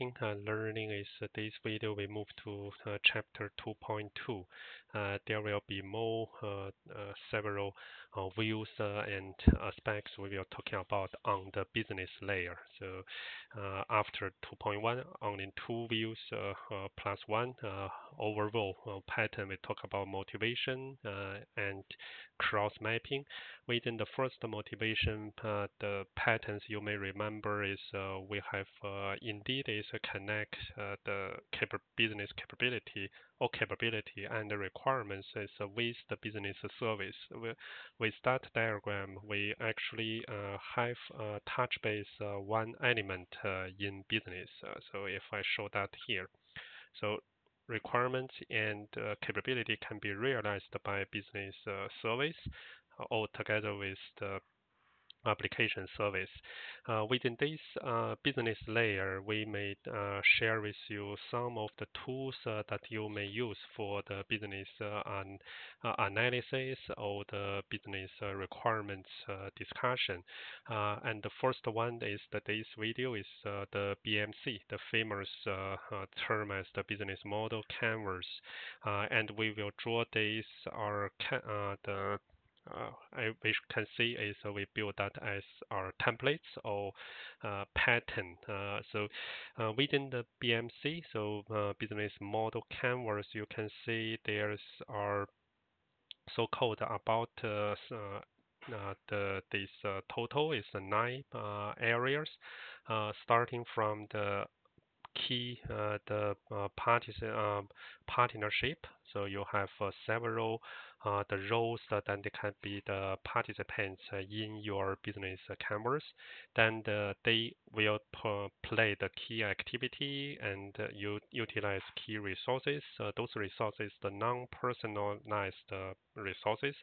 mapping learning is this video we move to chapter 2.2. There will be more several views and aspects we will talking about on the business layer. So after 2.1, only two views plus one overall pattern. We talk about motivation and cross mapping. Within the first motivation, the patterns you may remember is we have indeed is a connect the business capability or capability and the requirements is with the business service. With that diagram, we actually have touch base one element in business. So if I show that here, so requirements and capability can be realized by business service all together with the application service. Within this business layer, we may share with you some of the tools that you may use for the business analysis or the business requirements discussion. And the first one is that this video is the BMC, the famous term as the business model canvas. And we will draw this our the we can see is we build that as our templates or pattern. So within the BMC, so business model canvas, you can see there's our so-called about this total is nine areas, starting from the key partnership. So you have several the roles that then they can be the participants in your business canvas. Then they will play the key activity and you utilize key resources. Those resources, the non-personalized resources,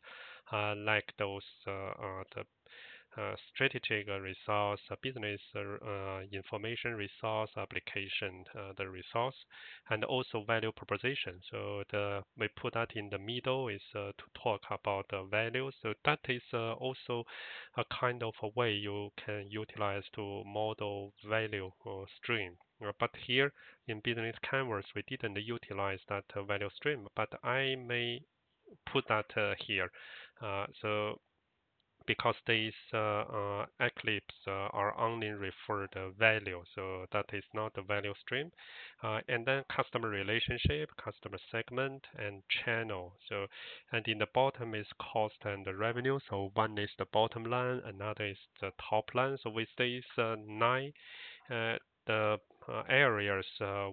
like those the strategic resource, business information resource, application the resource, and also value proposition. So we put that in the middle is to talk about the value. So that is also a kind of a way you can utilize to model value stream. But here in business canvas, we didn't utilize that value stream, but I may put that here. So because these eclipse are only referred value, so that is not the value stream. And then customer relationship, customer segment, and channel. So, and in the bottom is cost and the revenue. So one is the bottom line, another is the top line. So with these nine the areas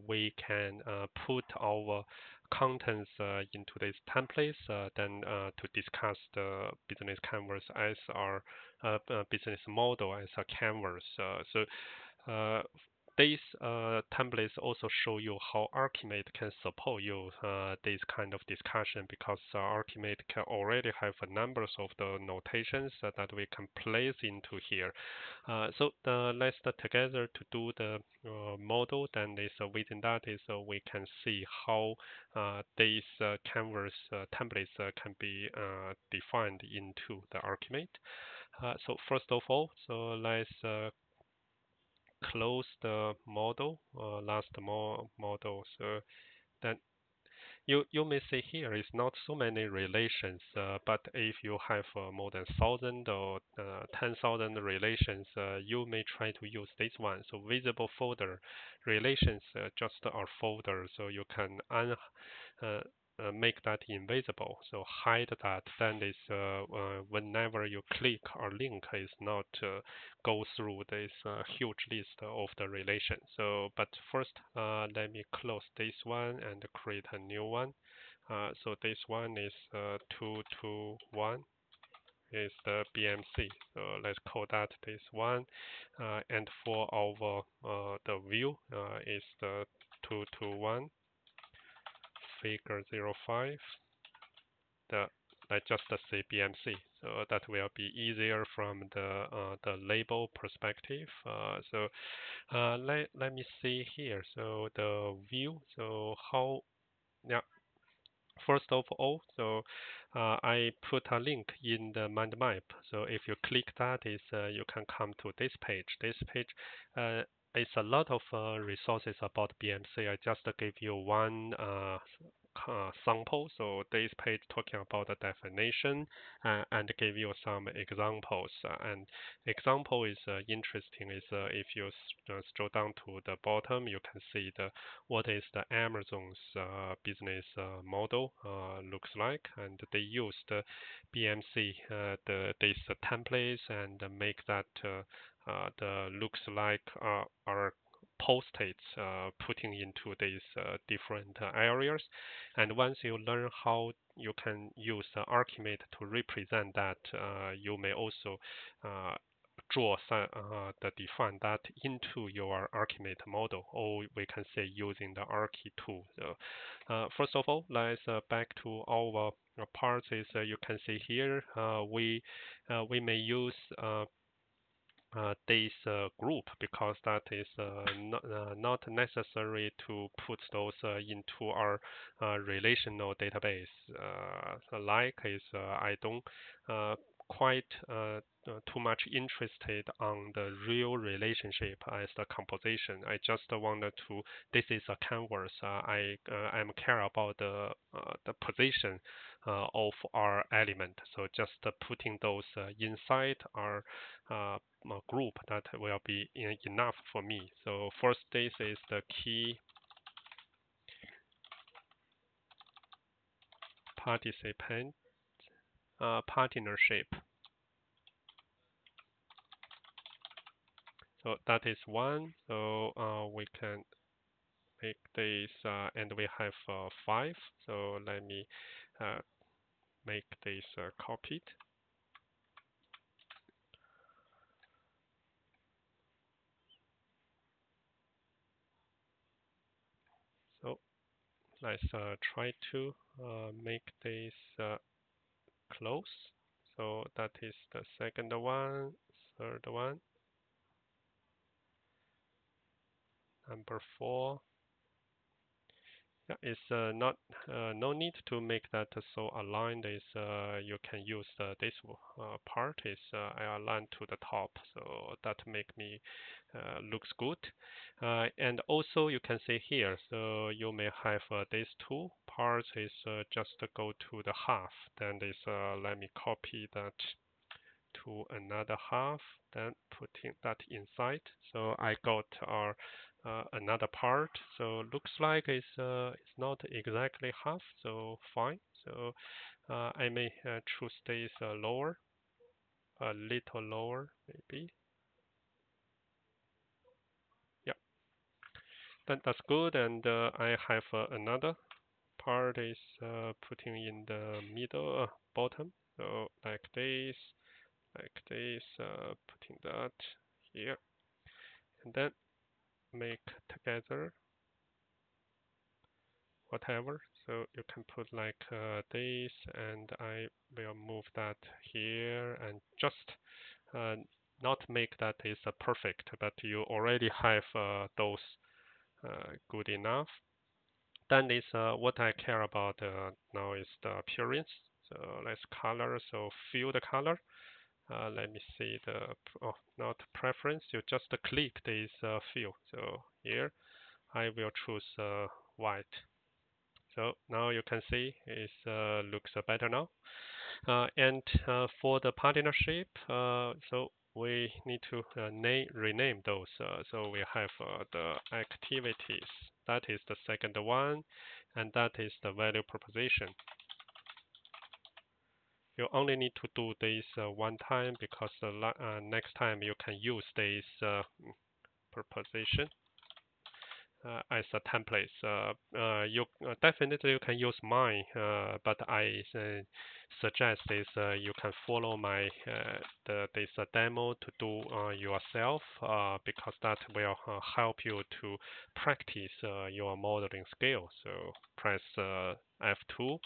we can put our contents into these templates, then to discuss the business canvas as our business model as a canvas. So these templates also show you how Archimate can support you this kind of discussion because Archimate can already have a numbers of the notations that we can place into here. So let's together to do the model. Then is within that is we can see how these canvas templates can be defined into the Archimate. So first of all, so let's close the model, last model. So then you may see here is not so many relations, but if you have more than 1,000 or 10,000 relations, you may try to use this one. So visible folder relations just are folder, so you can make that invisible. So hide that. Then is whenever you click or link is not go through this huge list of the relations. So, but first, let me close this one and create a new one. So this one is 221 is the BMC. So let's call that this one. And for our the view is the 221 figure 05. The let's just say BMC. So that will be easier from the label perspective. So let me see here. So the view. So how yeah. First of all, so I put a link in the mind map. So if you click that, is you can come to this page. This page it's a lot of resources about BMC. I just gave you one sample. So this page talking about the definition and give you some examples. And example is interesting is if you scroll down to the bottom, you can see the what is the Amazon's business model looks like, and they use the BMC these templates and make that the looks like are post-its putting into these different areas. And once you learn how you can use Archimate to represent that, you may also uh, draw some, the define that into your Archimate model, or we can say using the Archi tool. So, first of all, let's back to our parts. Is you can see here we may use this group because that is not necessary to put those into our relational database. So like is I don't quite too much interested on the real relationship as the composition. I just wanted to. This is a canvas. I'm care about the position of our element. So just putting those inside our group that will be enough for me. So first, this is the key participant partnership. So that is one. So we can make this, and we have five. So let me make this copied. So let's try to make this close. So that is the second one, third one, number four. Yeah, it's not no need to make that so aligned. Is you can use this part is I align to the top, so that make me looks good. And also you can see here, so you may have these two parts is just go to the half. Then this let me copy that to another half, then putting that inside. So I got our another part. So looks like it's not exactly half, so fine. So I may choose this lower, a little lower maybe. Yeah, then that's good. And I have another part is putting in the middle bottom. So like this, putting that here, and then make together whatever. So you can put like this, and I will move that here and just uh, not make that is perfect, but you already have those good enough. Then is what I care about now is the appearance. So let's color. So fill the color. Let me see the not preference. You just click this fill. So here I will choose white. So now you can see it looks better now. And for the partnership, so we need to rename those. So we have the activities. That is the second one, and that is the value proposition. You only need to do this one time because next time you can use this proposition as a template. You definitely you can use mine, but I suggest is you can follow my this demo to do yourself because that will help you to practice your modeling skills. So press F2,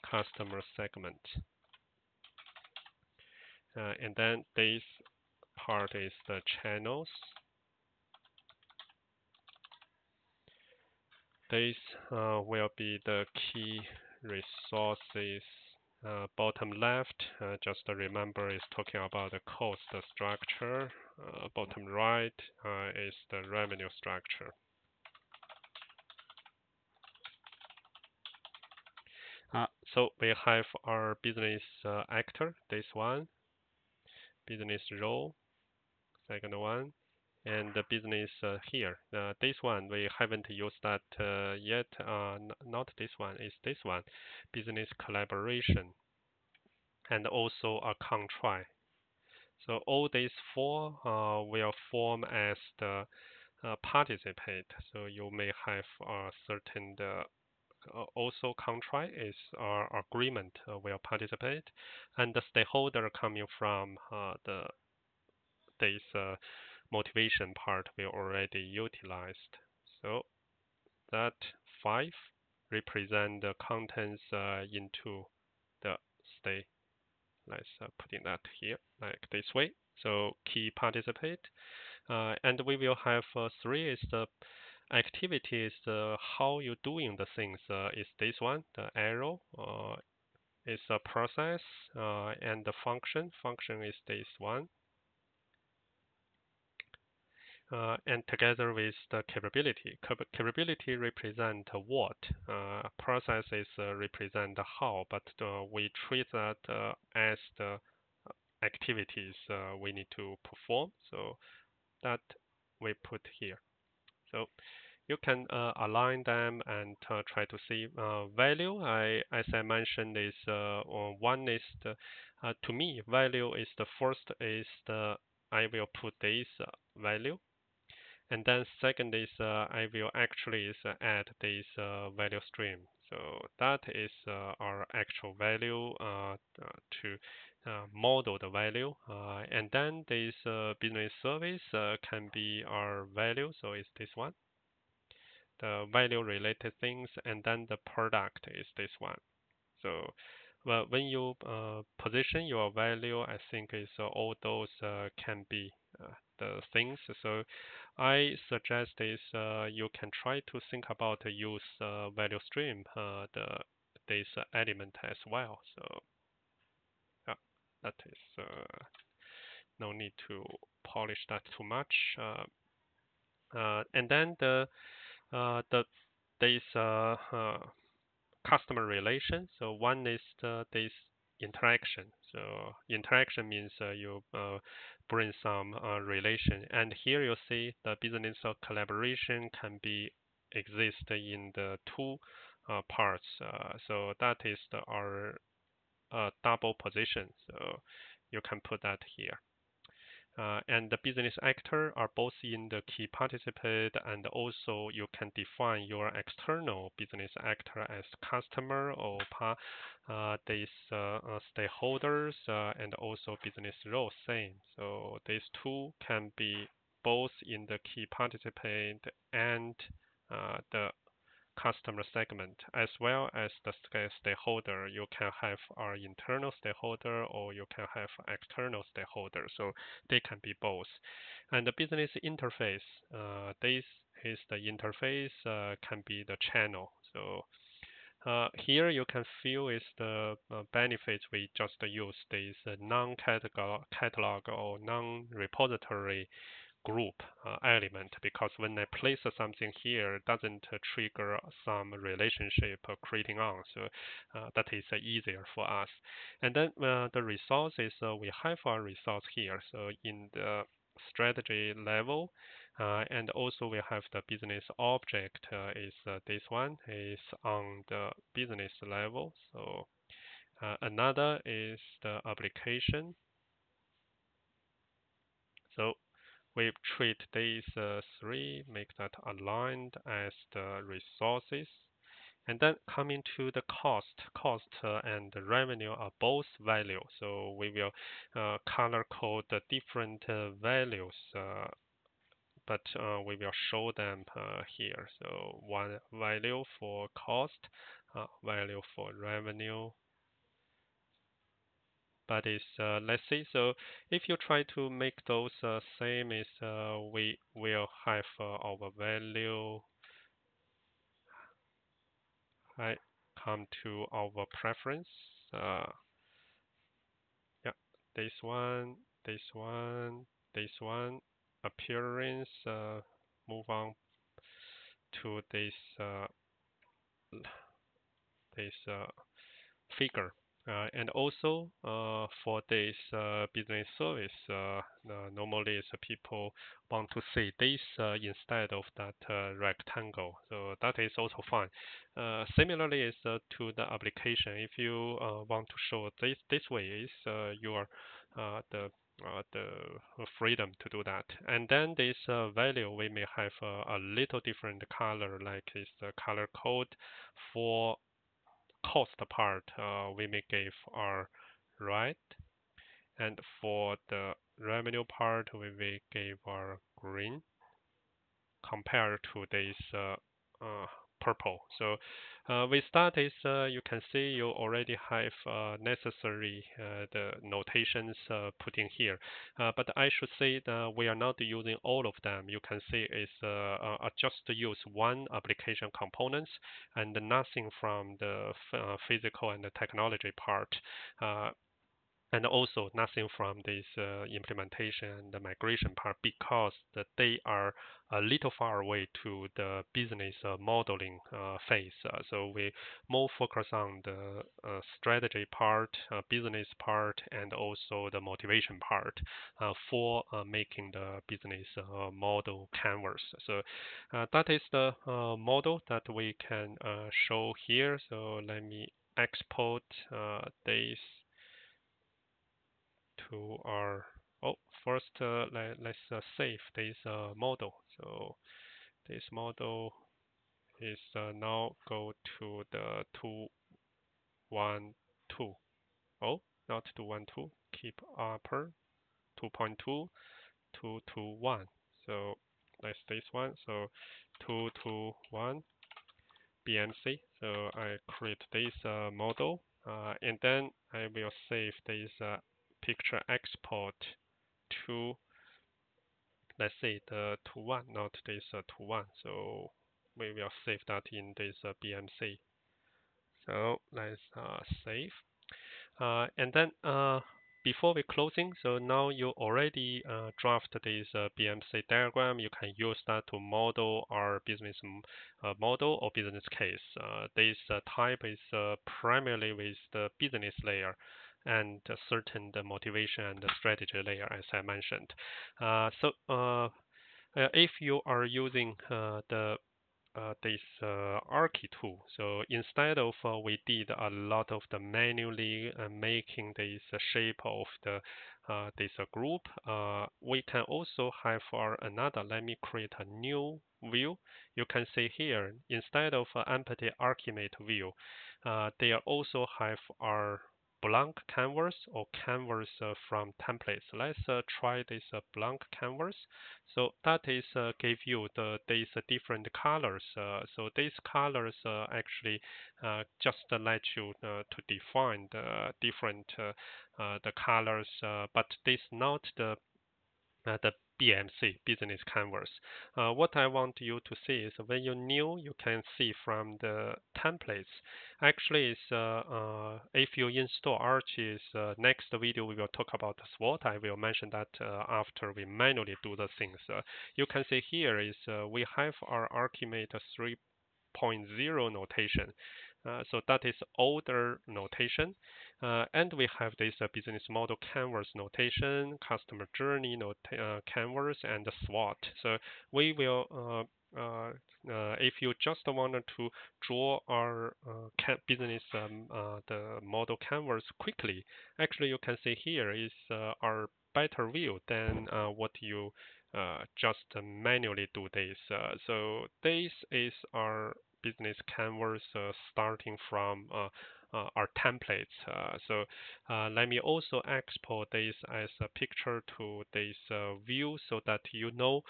customer segment, and then this part is the channels. This will be the key resources. Bottom left, just remember it's talking about the cost structure. bottom right is the revenue structure. So we have our business actor, this one, business role, second one, and the business here. This one, we haven't used that yet. Not this one, it's this one, business collaboration, and also a contract. So all these four will form as the participate. So you may have a certain also contract is agreement will participate, and the stakeholder coming from the this motivation part we already utilized. So that 5 represent the contents into the state. Let's putting that here like this way. So key participate, and we will have 3 is the activities. How you doing the things is this one. The arrow is a process, and the function. Function is this one. And together with the capability. Capability represent what, processes represent how, but we treat that as the activities we need to perform. So that we put here. So you can align them and try to see value. As I mentioned, is one is the, to me, value is the first is the I will put this value. And then second is I will actually is add this value stream. So that is our actual value to model the value. And then this business service can be our value. So it's this one, the value related things. And then the product is this one. So well, when you position your value, I think is all those can be the things. So I suggest is you can try to think about use value stream this element as well. So yeah, that is no need to polish that too much. And then the this customer relation. So one is this interaction. So interaction means you bring some relation. And here you see the business collaboration can be exist in the two parts. So that is our double position. So you can put that here. And the business actor are both in the key participant, and also you can define your external business actor as customer or these stakeholders and also business role same. So these two can be both in the key participant and the customer segment, as well as the stakeholder. You can have our internal stakeholder or you can have external stakeholder. So they can be both. And the business interface, this is the interface, can be the channel. So here you can feel is the benefits we just used is non-catalog or non-repository group element, because when I place something here, it doesn't trigger some relationship creating on. So that is easier for us. And then the resources, we have our resource here. So in the strategy level, and also we have the business object is this one is on the business level. So another is the application. So we treat these three, make that aligned as the resources. And then coming to the cost and the revenue are both value. So we will color code the different values, but we will show them here. So one value for cost, value for revenue, but it's let's see. So if you try to make those same, is we will have our value. I come to our preference. Yeah, this one, this one appearance. Move on to this figure. And also for this business service, normally people want to see this instead of that rectangle. So that is also fine. Similarly, is to the application. If you want to show this way, is your the freedom to do that. And then this value, we may have a little different color, like is the color code for cost part, we may give our red, and for the revenue part, we will give our green compared to this purple. So with that is you can see you already have necessary the notations put in here. But I should say that we are not using all of them. You can see is just use one application components and nothing from the physical and the technology part. And also nothing from this implementation and the migration part because they are a little far away to the business modeling phase. So we more focus on the strategy part, business part, and also the motivation part for making the business model canvas. So that is the model that we can show here. So let me export this to our first let's save this model. So this model is now go to the 212. Oh, not 212. Keep upper 2.2 221. So that's this one. So 221 BMC. So I create this model, and then I will save this picture export to, let's say, the to one, not this to one. So we will save that in this BMC. So let's save. And then before we closing, so now you already draft this BMC diagram. You can use that to model our business model or business case. This type is primarily with the business layer and certain the motivation and the strategy layer, as I mentioned. If you are using this Archi tool. So instead of we did a lot of the manually making this shape of the this group, we can also have our another. Let me create a new view. You can see here instead of empty Archimate view, they also have our blank canvas or canvas from templates. Let's try this blank canvas. So that is give you these different colors. So these colors actually just let you to define the different the colors, but this not the BMC business canvas. What I want you to see is when you new, you can see from the templates. Actually, is if you install Archie's next video, we will talk about the SWOT. I will mention that after we manually do the things. You can see here is we have our Archimate 3.0 notation. So that is older notation. And we have this business model canvas notation, customer journey canvas, and the SWOT. So we will, if you just wanted to draw our business the model canvas quickly, actually you can see here is our better view than what you just manually do this. So this is our business canvas starting from our templates. So let me also export this as a picture to this view so that you know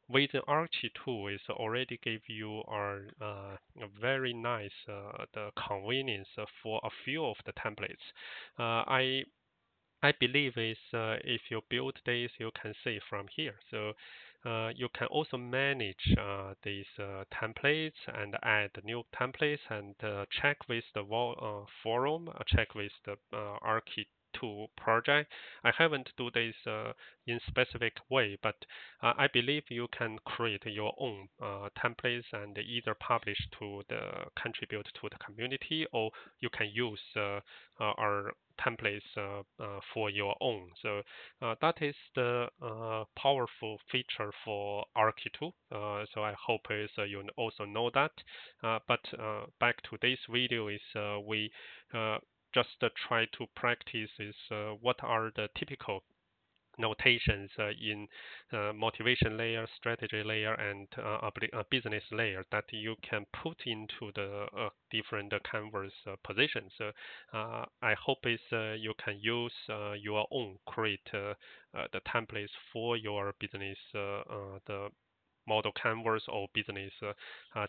within Archie tool is already give you our very nice the convenience for a few of the templates. I believe is if you build this, you can see from here. So you can also manage these templates and add new templates and check with the forum, check with the Archi 2 project. I haven't do this in specific way, but I believe you can create your own templates and either publish to the contribute to the community, or you can use our templates for your own. So that is the powerful feature for Archie 2. So I hope is you also know that. But back to this video is we just try to practice is what are the typical notations in motivation layer, strategy layer, and business layer that you can put into the different canvas positions. I hope is you can use your own create the templates for your business the model canvas or business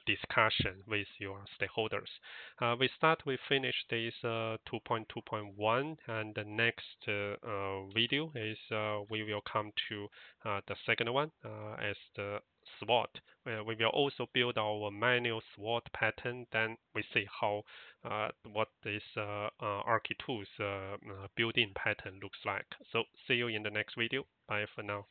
discussion with your stakeholders. We finish this 2.2.1, and the next video is we will come to the second one as the SWOT. We will also build our manual SWOT pattern. Then we see how what this Archie 2's built-in pattern looks like. So see you in the next video. Bye for now.